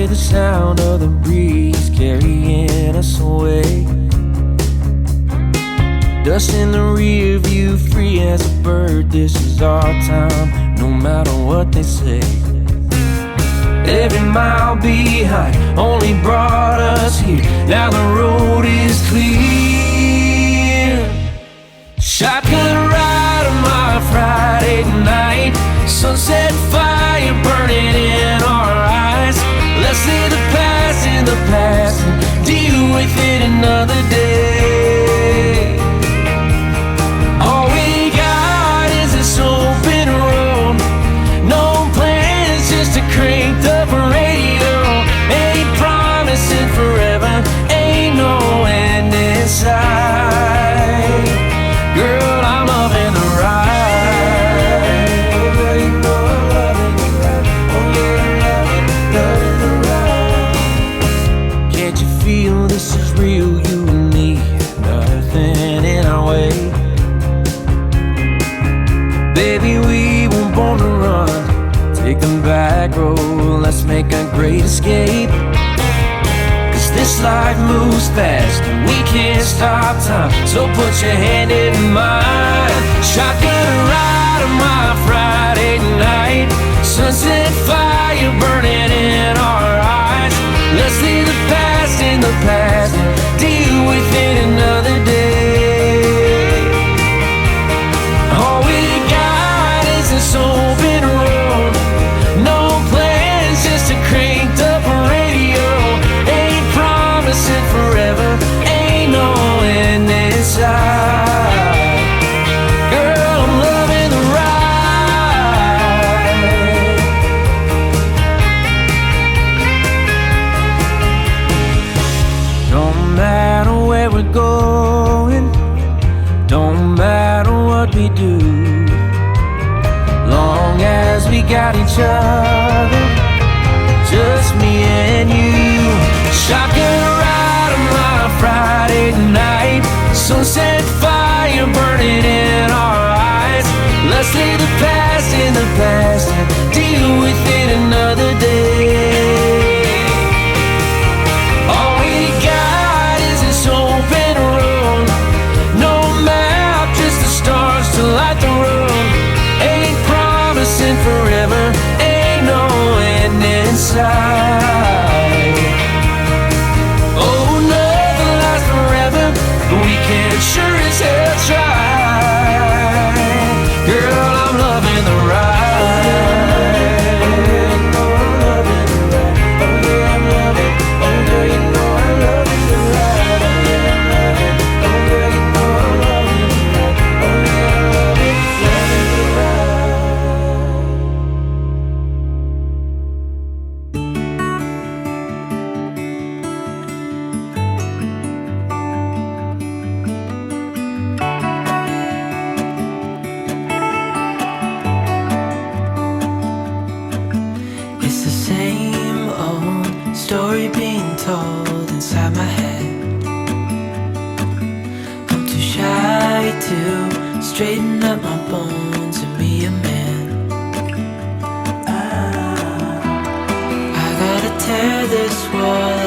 The sound of the breeze carrying us away. Dust in the rear view, free as a bird. This is our time, no matter what they say. Every mile behind only brought us here. Now the road is clear. Shotgun ride on my Friday night. Sunset fire burning in our eyes. Let's leave the past in the past and deal with it another day. All we got is this open road. No plans, just a cranked up radio. Ain't promising forever, ain't no end in sight. Girl, I'm loving the ride. Feel this is real, you and me, nothing in our way. Baby, we weren't born to run. Take the back road, let's make a great escape. Cause this life moves fast and we can't stop time. So put your hand in mine. Shotgun ride on my Friday night. Sunset fire burning in our eyes. Let's leave the past in the past, deal with it another day. All we got is this open road. No plans, just a cranked up radio. Ain't promising forever, ain't no end in sight. Girl, I'm loving the ride. each other, just me and you. Shotgun ride on my Friday night, sunset fire burning in our eyes. Let's leave the past in the past and deal with it another day. All we got is this open road, no map, just the stars to light the road. Ain't promising forever, ain't no end in sight. Oh, nothing lasts forever, but we can sure as hell try. Girl, I'm loving the ride. Story being told inside my head. I'm too shy to straighten up my bones and be a man. I gotta tear this wall